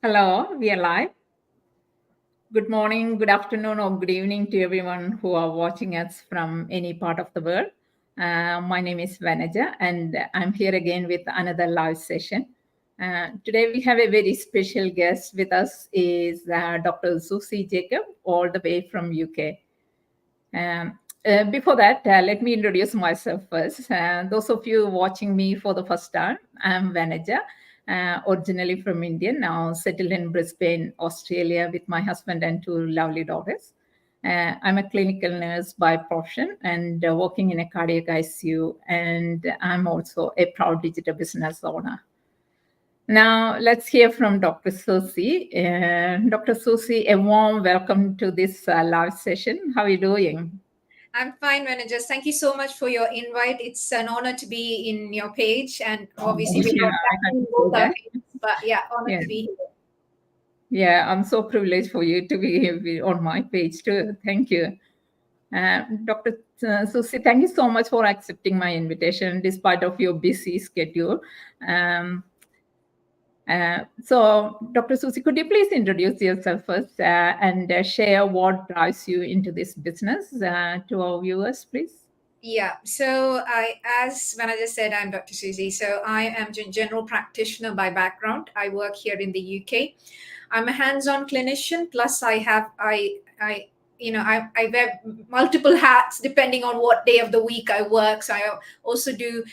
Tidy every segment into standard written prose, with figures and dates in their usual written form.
Hello, we are live. Good morning, good afternoon, or good evening to everyone who are watching us from any part of the world. My name is Vanaja, and I'm here again with another live session. Today we have a very special guest with us is Dr. Suzie Jacob, all the way from UK. Before that, let me introduce myself first. Those of you watching me for the first time, I'm Vanaja, originally from India, now settled in Brisbane, Australia, with my husband and two lovely daughters. I'm a clinical nurse by profession and working in a cardiac ICU, and I'm also a proud digital business owner. Now, let's hear from Dr. Suzie. Dr. Suzie, a warm welcome to this live session. How are you doing? I'm fine, managers. Thank you so much for your invite. It's an honor to be in your page, and obviously we're not I had in to both say our that. pages, but yeah, honored Yeah. to be here. Yeah, I'm so privileged for you to be on my page too. Thank you. Dr. Suzie, thank you so much for accepting my invitation despite of your busy schedule. Um, so, Dr. Suzie, could you please introduce yourself first and share what drives you into this business to our viewers, please? Yeah, so as Vanaja said, I'm Dr. Suzie. So I am general practitioner by background. I work here in the UK. I'm a hands-on clinician. Plus, I wear multiple hats depending on what day of the week I work. So I also do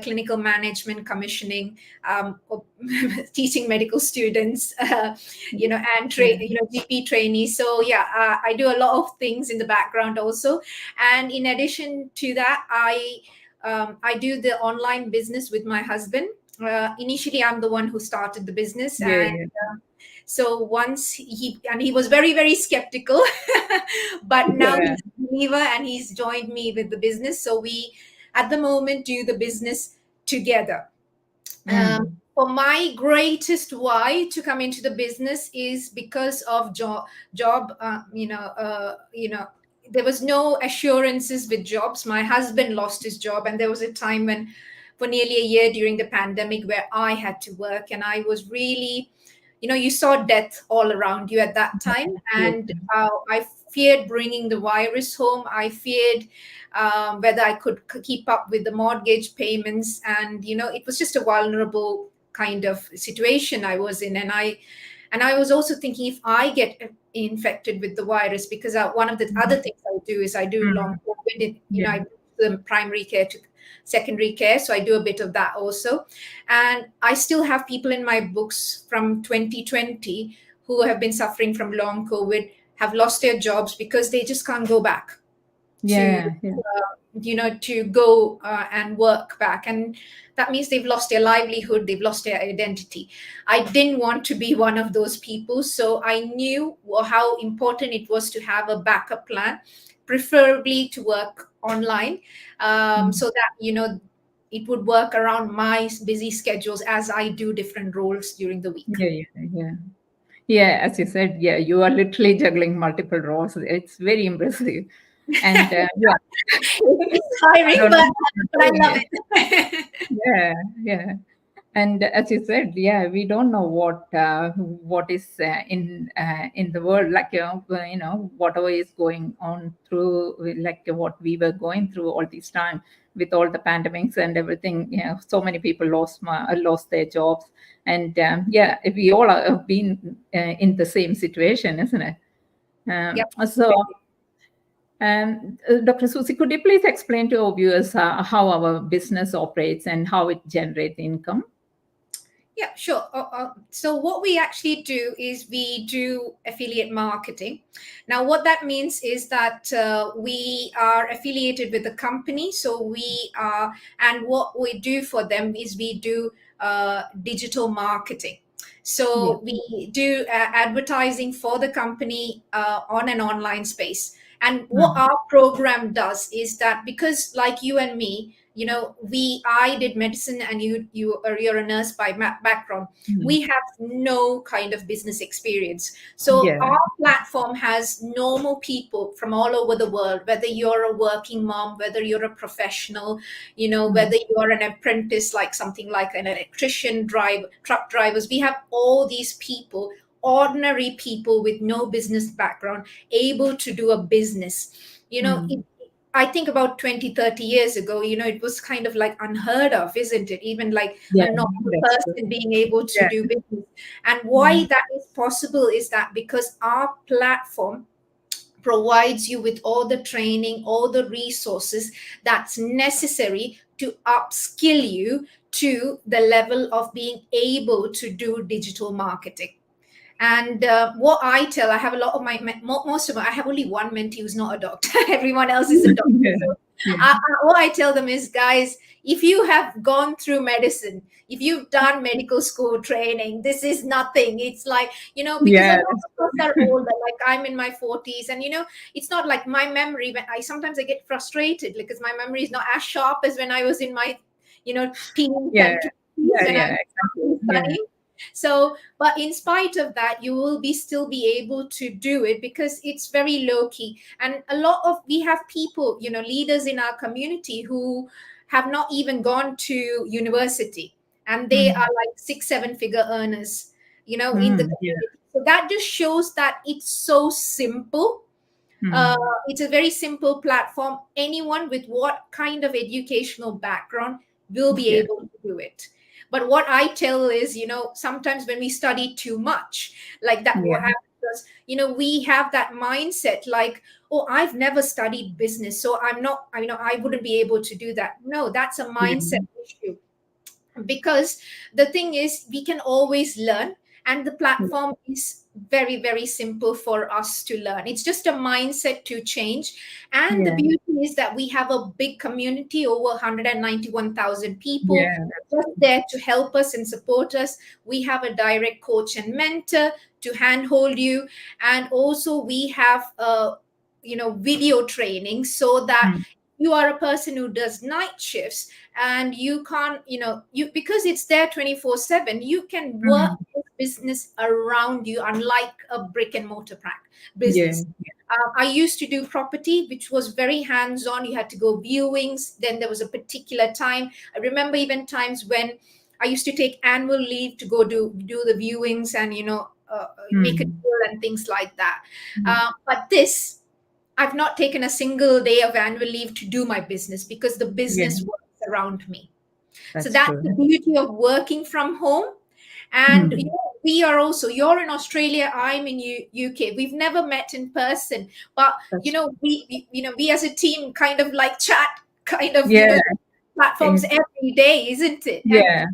clinical management, commissioning, teaching medical students, and GP trainees. So yeah, I do a lot of things in the background also. And in addition to that, I do the online business with my husband. Initially, I'm the one who started the business, Yeah, and so once he was very, very skeptical, but now yeah. he's a believer and he's joined me with the business. So we, at the moment, do the business together. Mm. For my greatest why to come into the business is because of job. There was no assurances with jobs. My husband lost his job, and there was a time when, for nearly a year during the pandemic, where I had to work, and I was really, you saw death all around you at that time, Yes. and I feared bringing the virus home. I feared whether I could keep up with the mortgage payments, and it was just a vulnerable kind of situation I was in, and I was also thinking, if I get infected with the virus, because one of the other things I do is I do long Mm. COVID. Yeah. I do the primary care to secondary care, so I do a bit of that also. And I still have people in my books from 2020 who have been suffering from long COVID, have lost their jobs because they just can't go back to Yeah. Yeah. to go and work back, and that means they've lost their livelihood, they've lost their identity. I didn't want to be one of those people, so I knew how important it was to have a backup plan, preferably to work online, Mm. so that it would work around my busy schedules as I do different roles during the week. Yeah. Yeah. Yeah. Yeah, as you said, yeah, you are literally juggling multiple roles. It's very impressive. And yeah, It's I tiring, don't know but, how you're I doing love it. it. Yeah, yeah. And as you said, yeah, we don't know what is in the world, like whatever is going on through, like what we were going through all this time with all the pandemics and everything. So many people lost their jobs, and yeah, we all have been in the same situation, isn't it? Yep. So. Dr. Suzie, could you please explain to our viewers how our business operates and how it generates income? Yeah, sure. So what we actually do is we do affiliate marketing. Now, what that means is that we are affiliated with the company. So we are, and what we do for them is we do digital marketing. Yeah. So we do advertising for the company on an online space. And what Mm. our program does is that, because like you and me, I did medicine, and you're a nurse by background. We have no kind of business experience. So Yeah. our platform has normal people from all over the world, whether you're a working mom, whether you're a professional, whether you're an apprentice, like something like an electrician, truck drivers. We have all these people, ordinary people with no business background, able to do a business. I think about 20, 30 years ago, it was kind of like unheard of, isn't it? Even like Yeah, a normal that's true. person being able to Yeah. do business. And why that is possible is that because our platform provides you with all the training, all the resources that's necessary to upskill you to the level of being able to do digital marketing. And what I tell, I have a lot of most of them, I have only one mentee who's not a doctor. Everyone else is a doctor. Yeah. So Yeah. what I tell them is, guys, if you have gone through medicine, if you've done medical school training, this is nothing. It's like, because a Yeah, lot that's of us are older, like I'm in my 40s, and it's not like my memory. When I get frustrated because my memory is not as sharp as when I was in my, teens yeah. and 20s Yeah, when I yeah, exactly. was Yeah. studying. So, but in spite of that, you will still be able to do it because it's very low key. And we have people, leaders in our community who have not even gone to university, and they are like 6, 7 figure earners, in the Yeah. community. So that just shows that it's so simple. uh, Mm. it's a very simple platform. Anyone with what kind of educational background will be Yeah. able to do it. But what I tell is, sometimes when we study too much, like that, Yeah. what happens is, we have that mindset like, oh, I've never studied business, so I'm not, I wouldn't be able to do that. No, that's a Yeah. mindset issue, because the thing is we can always learn, and the platform is very, very simple for us to learn. It's just a mindset to change. And the Yeah. beauty is that we have a big community, over 191,000 people Yeah. just there to help us and support us. We have a direct coach and mentor to handhold you, and also we have video training, so that Mm. you are a person who does night shifts, and you can't, because it's there 24/7, you can work Mm. this business around you, unlike a brick and mortar Yeah. business. I used to do property, which was very hands on. You had to go viewings. Then there was a particular time. I remember even times when I used to take annual leave to go do the viewings, and make a Mm. deal and things like that. Mm. But this, I've not taken a single day of annual leave to do my business, because the Yeah. business works around me. So That's that's true. the beauty of working from home. And Mm. we are also, you're in Australia, I'm in UK. We've never met in person, but That's we as a team kind of like chat, kind of yeah. platforms Ex- every day, isn't it? And Yeah.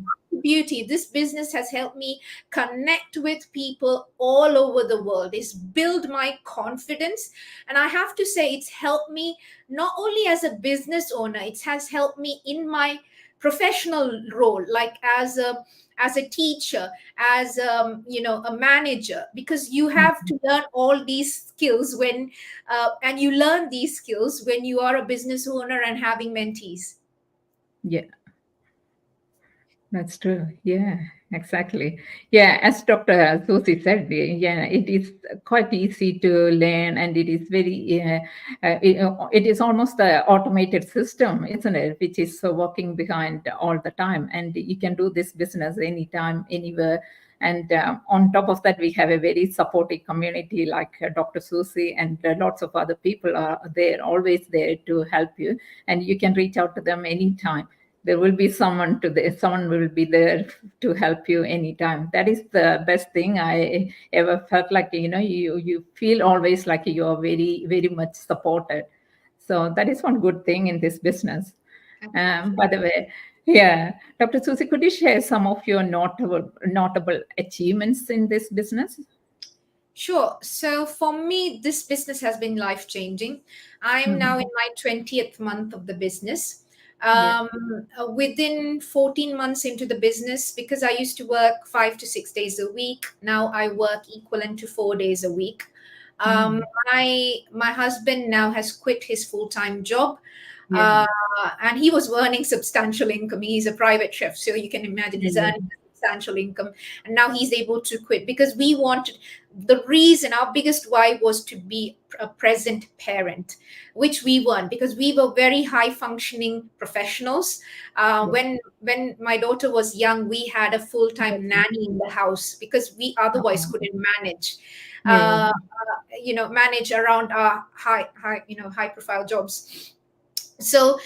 beauty, this business has helped me connect with people all over the world. It's built my confidence, and I have to say it's helped me not only as a business owner, it has helped me in my professional role, like as a teacher, as a manager, because you have Mm. to learn all these skills when and you learn these skills when you are a business owner and having mentees. Yeah. That's true. Yeah, exactly. Yeah, as Dr. Susie said, yeah, it is quite easy to learn, and it is very, it is almost the automated system, isn't it? Which is working behind all the time, and you can do this business anytime, anywhere. And on top of that, we have a very supportive community like Dr. Susie, and lots of other people are there, always there to help you, and you can reach out to them anytime. There will be someone will be there to help you anytime. That is the best thing I ever felt. Like, you feel always like you are very, very much supported. So that is one good thing in this business. By the way, yeah, Dr. Susie, could you share some of your notable achievements in this business? Sure. So for me, this business has been life changing. I'm now in Mhm. my 20th month of the business. Yeah. Within 14 months into the business, because I used to work 5 to 6 days a week, now I work equivalent to 4 days a week. Um, Mm. my husband now has quit his full time job. Yeah. And he was earning substantial income. He's a private chef, so you can imagine he's Yeah. earning substantial income, and now he's able to quit because we wanted, the reason, our biggest why was to be a present parent, which we weren't, because we were very high functioning professionals. Yeah. When my daughter was young, we had a full-time Yeah. nanny in the house because we otherwise Oh, couldn't manage yeah. manage around our high profile jobs. So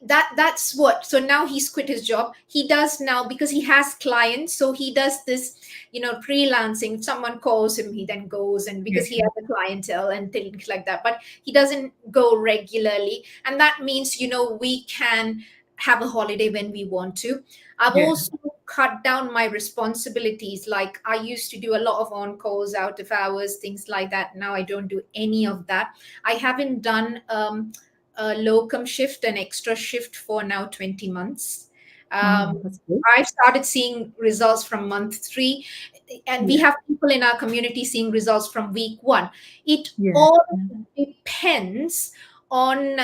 that's what, so now he's quit his job. He does now, because he has clients, so he does this freelancing. If someone calls him, he then goes, and because he Yeah. has a clientele and things like that, but he doesn't go regularly. And that means we can have a holiday when we want to. I've Yeah. also cut down my responsibilities. Like, I used to do a lot of on calls, out of hours, things like that. Now I don't do any of that. I haven't done a locum shift, an extra shift, for now 20 months. Oh, Um, that's good. I've started seeing results from month 3, and we Yeah. have people in our community seeing results from week 1. It Yeah. all Yeah. depends on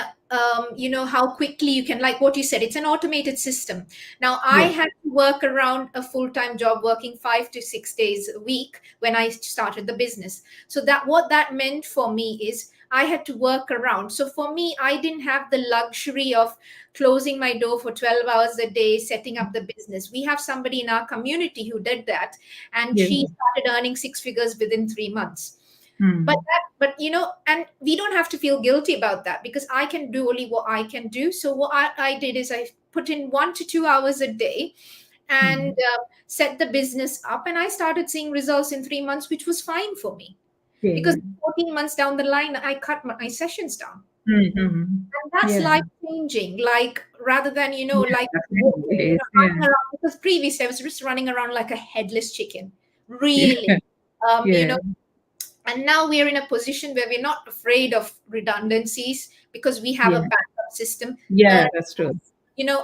how quickly you can, like what you said, it's an automated system. Now, I Yeah. had to work around a full-time job, working 5 to 6 days a week when I started the business. So that, what that meant for me is, I had to work around. So for me, I didn't have the luxury of closing my door for 12 hours a day, setting up the business. We have somebody in our community who did that, and Yeah. she started earning 6 figures within 3 months. But Hmm. and we don't have to feel guilty about that, because I can do only what I can do. So what I did is, I put in 1 to 2 hours a day, and Hmm. set the business up, and I started seeing results in 3 months, which was fine for me, because Yeah. 14 months down the line, I cut my sessions down. Mm-hmm. And that's Yeah. life changing. Like, rather than Yeah. like Definitely it is. running Yeah. around, because previously I was just running around like a headless chicken, Yeah. really. um you Yeah. know and now we're in a position where we're not afraid of redundancies, because we have a Yeah. backup system. Yeah. And That's true.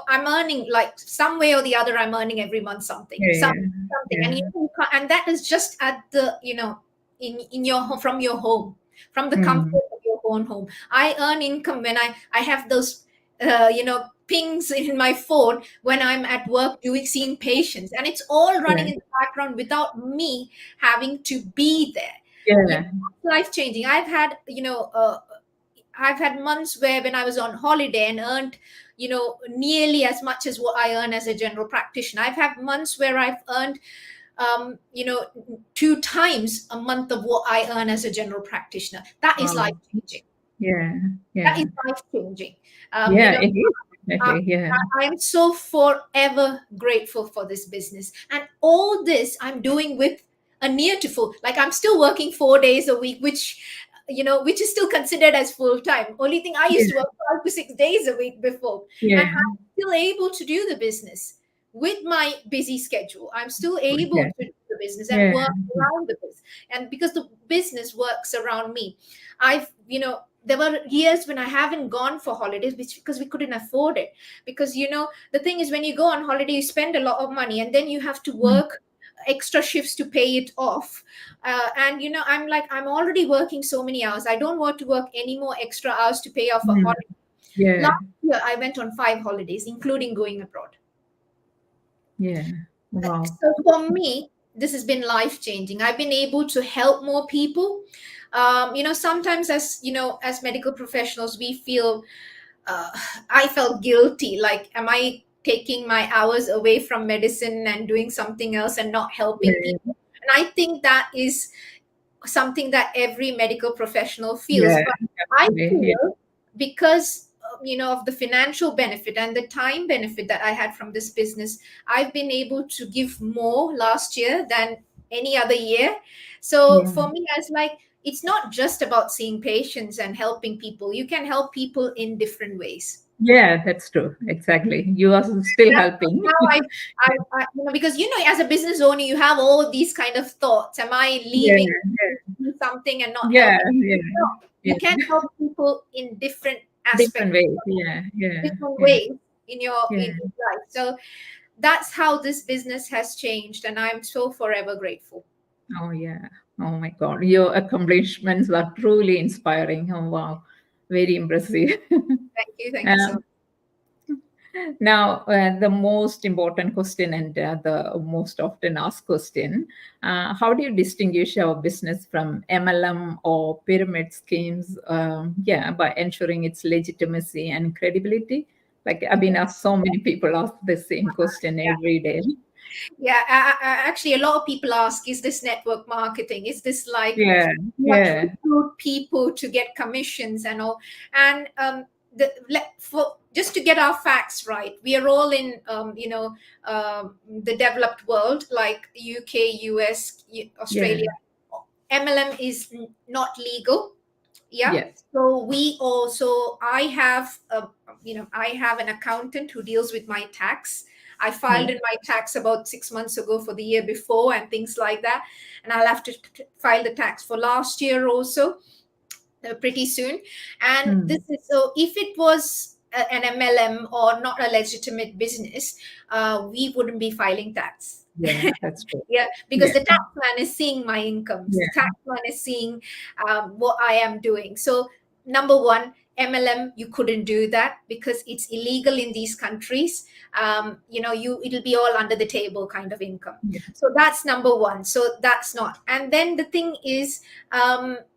I'm earning, like, some way or the other, I'm earning every month something, Yeah. something. And Yeah. and that is just at the in your home, from your home, from the comfort Hmm. of your own home. I earn income when I have those pings in my phone when I'm at work doing, seeing patients, and it's all running Yeah. in the background without me having to be there. Yeah. Life changing. I've had months where, when I was on holiday and earned, nearly as much as what I earn as a general practitioner. I've had months where I've earned, um, you know, 2 times a month of what I earn as a general practitioner. That is life Wow. changing. Yeah. That Yeah. is life changing. Yeah. It is I, definitely. Yeah. I'm so forever grateful for this business. And all this I'm doing with a near to full, like, I'm still working 4 days a week, which is still considered as full time. Only thing, I used Yeah. to work 5 to 6 days a week before. And Yeah. I'm still able to do the business with my busy schedule. I'm still able Yeah. to do the business and Yeah. work around the business. And because the business works around me, there were years when I haven't gone for holidays, because we couldn't afford it. Because the thing is, when you go on holiday, you spend a lot of money, and then you have to Mm. work extra shifts to pay it off. And I'm like, I'm already working so many hours. I don't want to work any more extra hours to pay off a Mm. holiday. Yeah. Last year, I went on 5 holidays, including going abroad. Yeah. Wow. So for me, this has been life changing. I've been able to help more people. Sometimes, as medical professionals, we feel, uh, I felt guilty. Like, am I taking my hours away from medicine and doing something else and not helping Yeah. people? And I think that is something that every medical professional feels. Yeah. But I Definitely. Yeah. feel, because of the financial benefit and the time benefit that I had from this business, I've been able to give more last year than any other year. So Yeah. for me, I was like, it's not just about seeing patients and helping people. You can help people in different ways. Yeah, that's true. Exactly. You are still That's helping. how because as a business owner, you have all these kind of thoughts. Am I Yeah. leaving to do something and not Yeah. helping? Yeah. No, you Yeah. can help people in different Different aspects, ways. Yeah. Yeah. different Yeah. ways in Yeah. your life. So that's how this business has changed, and I'm so forever grateful. Oh, yeah. Oh my God. Your accomplishments are truly inspiring. Oh, wow. Very impressive. Thank you so much. Um, Now, the most important question and the most often asked question, how do you distinguish our business from MLM or pyramid schemes? Yeah, by ensuring its legitimacy and credibility. Like I've been asked, so many people ask the same question every day. Yeah, actually, a lot of people ask, is this network marketing? Is this like Yeah, what yeah, recruit people to get commissions and all? And for just to get our facts right, we are all in the developed world, like UK, US, yeah, Australia. MLM is not legal. Yeah. yes. So we also, I have an accountant who deals with my tax. I filed Yeah. in my tax about 6 months ago for the year before and things like that, and I'll have to file the tax for last year also pretty soon. And Hmm. this is, so if it was an MLM or not a legitimate business, we wouldn't be filing tax. Yeah, that's true. Yeah, because Yeah, the tax man is seeing my incomes, the yeah, tax man is seeing what I am doing. So number one, MLM, you couldn't do that because it's illegal in these countries. It'll be all under the table kind of income. yeah, So that's number one. So that's not. And then the thing is,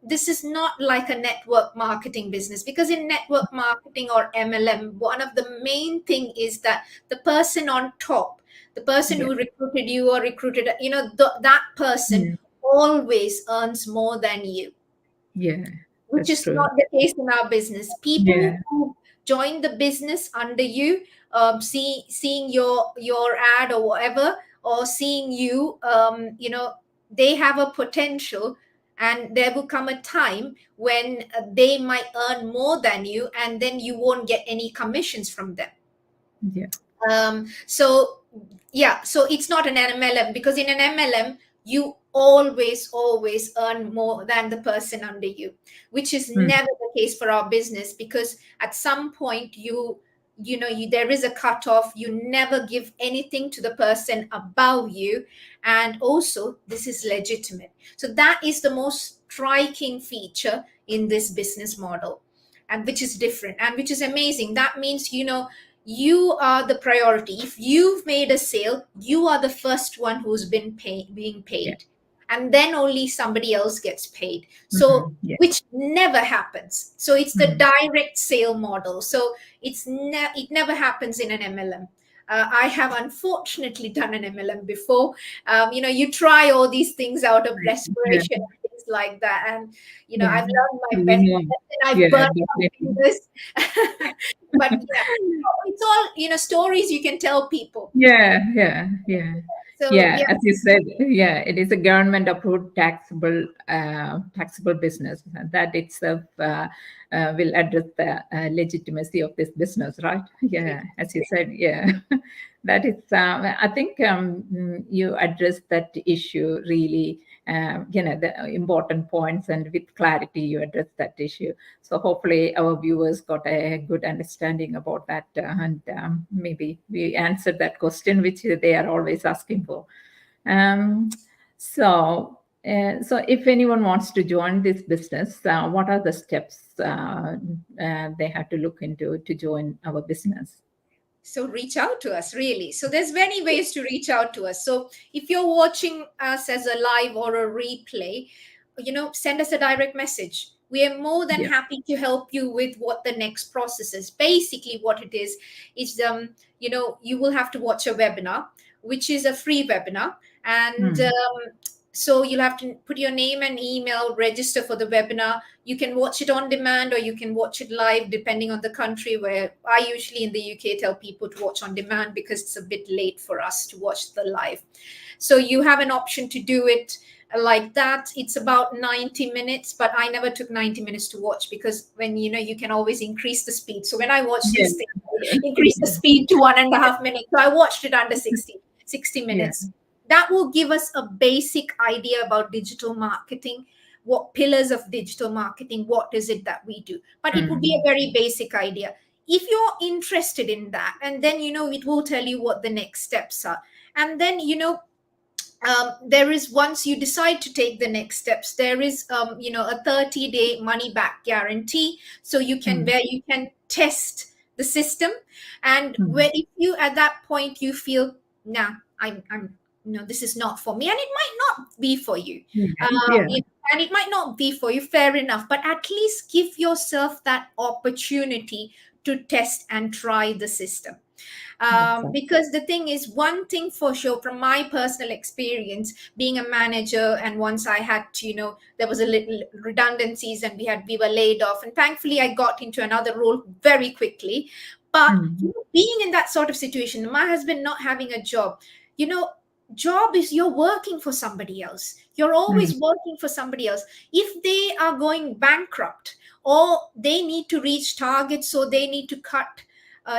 this is not like a network marketing business, because in network marketing or MLM, one of the main thing is that the person on top, the person yeah, who recruited you or recruited, that person yeah, always earns more than you, yeah, which that's is true. not the case in our business. People Yeah, who join the business under you, seeing your ad or whatever, or seeing you, they have a potential, and there will come a time when they might earn more than you, and then you won't get any commissions from them. yeah, So yeah, so it's not an MLM, because in an MLM you always earn more than the person under you, which is mm, never the case for our business, because at some point there is a cutoff. You never give anything to the person above you, and also this is legitimate. So that is the most striking feature in this business model, and which is different and which is amazing. That means, you are the priority. If you've made a sale, you are the first one who's being yeah, paid, and then only somebody else gets paid. So, mhm, yeah, which never happens. So it's the mhm, direct sale model. So it never happens in an MLM. I have unfortunately done an MLM before. You try all these things out of yeah, desperation and things like that, and yeah. I've learned my We best know. lesson. I've Yeah, burned my definitely. fingers. But yeah, it's all stories you can tell people. Yeah, yeah, yeah. So Yeah, yeah. as you said, yeah, it is a government approved taxable business. And that itself will address the legitimacy of this business, right? Yeah, as you said, yeah. That is, I think you addressed that issue really, the important points, and with clarity you addressed that issue. So hopefully our viewers got a good understanding about that, and maybe we answered that question which they are always asking for. Um, so if anyone wants to join this business, what are the steps they have to look into to join our business? So reach out to us, really. So there's many ways to reach out to us. So if you're watching us as a live or a replay, send us a direct message. We are more than Yeah. happy to help you with what the next process is. Basically what it is, you will have to watch a webinar, which is a free webinar. And Hmm. so you'll have to put your name and email, register for the webinar. You can watch it on demand, or you can watch it live, depending on the country. Where I usually in the UK tell people to watch on demand, because it's a bit late for us to watch the live. So you have an option to do it like that. It's about 90 minutes, but I never took 90 minutes to watch, because when you can always increase the speed. So when I watched Yeah. this thing, I increased the speed to 1.5 minutes. So I watched it under 60 Yeah. minutes. That will give us a basic idea about digital marketing, what pillars of digital marketing, what is it that we do. But it would be Hmm. a very basic idea. If you're interested in that, and then it will tell you what the next steps are. And then there is, once you decide to take the next steps, there is a 30-day money back guarantee, so you can, Mm. where you can test the system. And Mm. where, if you at that point you feel, nah, I'm no, this is not for me, and it might not be for you, Yeah. Yeah. and it might not be for you, fair enough, but at least give yourself that opportunity to test and try the system. Exactly. Because the thing is, one thing for sure from my personal experience being a manager, and once I had to, there was a little redundancies, and we were laid off, and thankfully I got into another role very quickly. But Mm. being in that sort of situation, my husband not having a job, you know job is, you're working for somebody else, you're Mm. always working for somebody else. If they are going bankrupt, or they need to reach targets, so they need to cut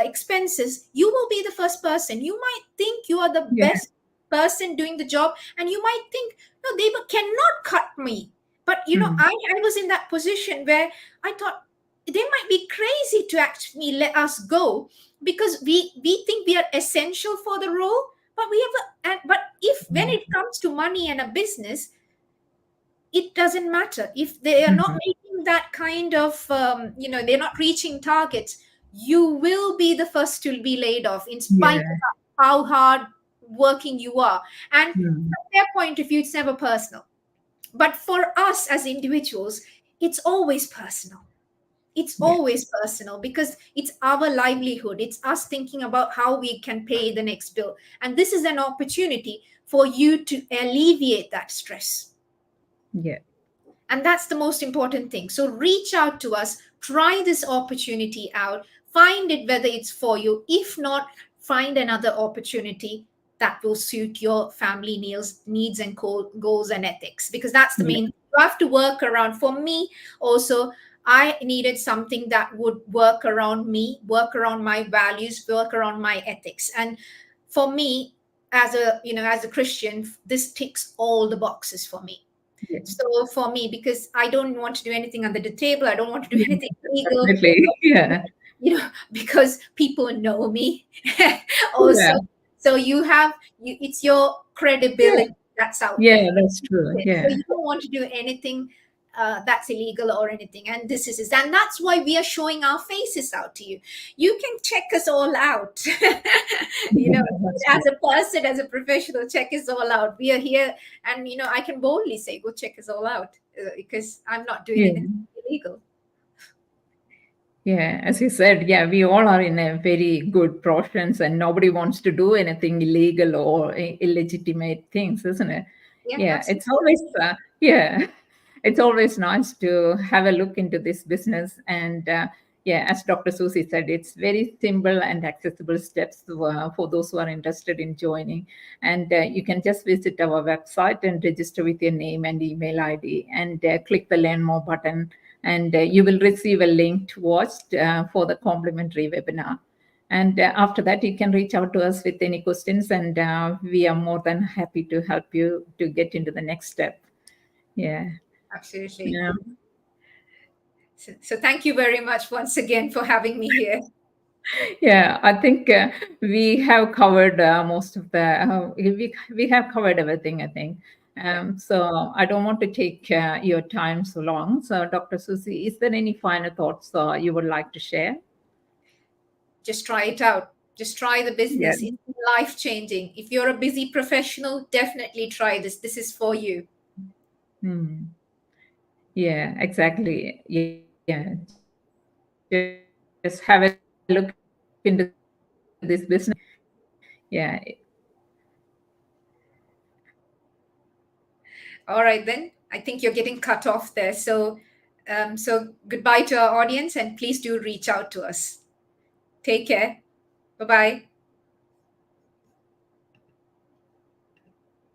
expenses, you will be the first person. You might think you are the Yeah. best person doing the job, and you might think, no, they cannot cut me. But Mm. I was in that position where I thought they might be crazy to actually let us go, because we think we are essential for the role. But we have but if when it comes to money and a business, it doesn't matter if they are not Mhm. making that kind of they're not reaching targets. You will be the first to be laid off, in spite Yeah. of how hard working you are. And Mm. from their point of view, it's never personal. But for us as individuals, it's always personal. It's Yeah. always personal, because it's our livelihood, it's us thinking about how we can pay the next bill, and this is an opportunity for you to alleviate that stress. Yeah. And that's the most important thing. So reach out to us, try this opportunity out, find it whether it's for you. If not, find another opportunity that will suit your family needs and goals and ethics, because that's the Yeah. main. You have to work around. For me, also, I needed something that would work around me, work around my values, work around my ethics. And for me, as a Christian, this ticks all the boxes for me. Yeah. So for me, because I don't want to do anything under the table, I don't want to do Yeah. anything illegal, Definitely. Yeah. because people know me. Yeah. Also, so it's your Yeah. credibility that's out Yeah. there. That's true. So Yeah. you don't want to do anything that's illegal or anything. And this is, and that's why we are showing our faces out to you. You can check us all out. you Yeah. know, That's as true. a person, as a professional, check us all out. We are here, and I can boldly say, go check us all out, because I'm not doing Yeah. anything illegal. Yeah, as you said, yeah, we all are in a very good professions and nobody wants to do anything illegal or illegitimate things, isn't it? Yeah, Yeah, it's absolutely. always, yeah, it's always nice to have a look into this business. And yeah, as Dr. Susie said, it's very simple and accessible steps for those who are interested in joining. And you can just visit our website and register with your name and email ID and click the Learn More button, and you will receive a link to watch for the complimentary webinar. And after that, you can reach out to us with any questions, and we are more than happy to help you to get into the next step. Yeah. Absolutely. Yeah. So thank you very much once again for having me here. Yeah, I think we have covered most of the, we have covered everything, I think. Yeah. So I don't want to take your time so long. So, Dr. Susie, is there any final thoughts you would like to share? Just try it out. Just try the Yeah. business. It's life changing. If you're a busy professional, definitely try this. This is for you. Hmm. Yeah, exactly. Yeah, just have a look into this business and yeah, All right, then. I think you're getting cut off there. So goodbye to our audience, and please do reach out to us. Take care. Bye bye.